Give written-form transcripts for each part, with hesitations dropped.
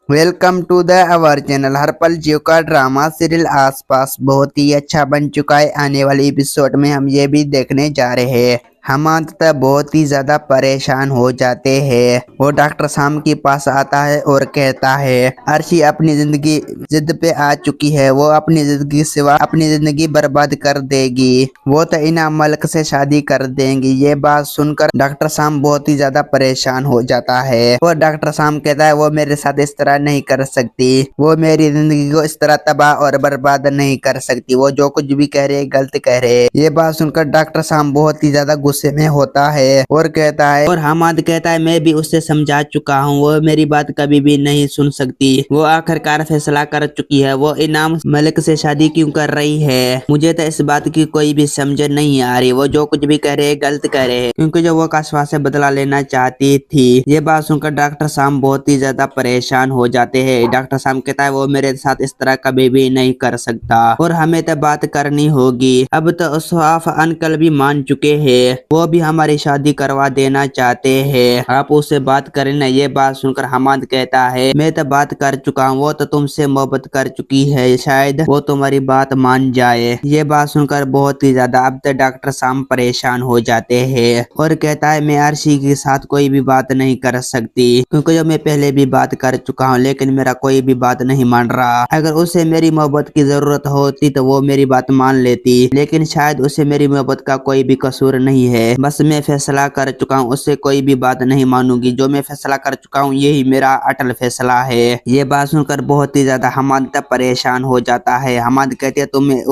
Welcome to the our channel. हर पल जियो का ड्रामा सीरियल आसपास बहुत ही अच्छा बन चुका है। आने वाले एपिसोड में हम ये भी देखने जा रहे हैं। हम अंततः बहुत ही ज्यादा परेशान हो जाते हैं। वो डॉक्टर शाम के पास आता है और कहता है अर्शी अपनी जिंदगी जिद पे आ चुकी है। वो अपनी जिंदगी सिवा अपनी जिंदगी बर्बाद कर देगी। वो तो इनाम मलिक से शादी कर देंगी। ये बात सुनकर डॉक्टर शाम बहुत ही ज्यादा परेशान हो जाता है। और डॉक्टर शाम कहता है वो मेरे साथ इस तरह नहीं कर सकती। वो मेरी जिंदगी को इस तरह तबाह और बर्बाद नहीं कर सकती। वो जो कुछ भी कह रहे गलत कह रहे। ये बात सुनकर डॉक्टर शाम बहुत ही ज्यादा गुस्से में होता है और कहता है और हमाद कहता है मैं भी उससे समझा चुका हूँ। वो मेरी बात कभी भी नहीं सुन सकती। वो आखिरकार फैसला कर चुकी है। वो इनाम मलिक से शादी क्यों कर रही है। मुझे तो इस बात की कोई भी समझ नहीं आ रही। वो जो कुछ भी कह रहे गलत कह रहे हैं क्योंकि जो वो काशवा से बदला लेना चाहती थी। ये बात सुनकर डॉक्टर शाम बहुत ही ज्यादा परेशान हो जाते हैं। डॉक्टर शाम कहता है वो मेरे साथ इस तरह कभी भी नहीं कर सकता और हमें तो बात करनी होगी। अब तो उसवाफ अंकल भी मान चुके हैं। वो भी हमारी शादी करवा देना चाहते हैं। आप उससे बात करें ना। ये बात सुनकर हमाद कहता है मैं तो बात कर चुका हूँ। वो तो तुमसे मोहब्बत कर चुकी है। शायद वो तुम्हारी बात मान जाए। ये बात सुनकर बहुत ही ज्यादा अब तक डॉक्टर शाम परेशान हो जाते हैं और कहता है मैं अर्शी के साथ कोई भी बात नहीं कर सकती क्योंकि जो मैं पहले भी बात कर चुका हूँ लेकिन मेरा कोई भी बात नहीं मान रहा। अगर उसे मेरी मोहब्बत की जरूरत होती तो वो मेरी बात मान लेती लेकिन शायद उसे मेरी मोहब्बत का कोई भी कसूर नहीं है। बस मैं फैसला कर चुका हूँ। उससे कोई भी बात नहीं मानूंगी। जो मैं फैसला कर चुका हूँ यही मेरा अटल फैसला है। ये बात सुनकर बहुत ही ज्यादा हमाद तक परेशान हो जाता है। हमाद कहते हैं तुम्हें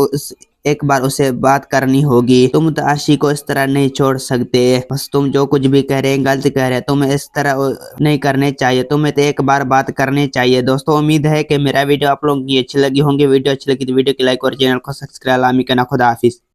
एक बार उसे बात करनी होगी। तुम तो आशी को इस तरह नहीं छोड़ सकते। बस तुम जो कुछ भी कह रहे हैं गलत कह रहे हैं। तुम्हें इस तरह नहीं करने चाहिए। तुम्हें तो एक बार बात करनी चाहिए। दोस्तों उम्मीद है कि मेरा वीडियो आप लोगों की अच्छी लगी होंगी। वीडियो अच्छी लगी तो वीडियो की लाइक और चैनल को सब्सक्राइब लामी करना। खुदा हाफिज।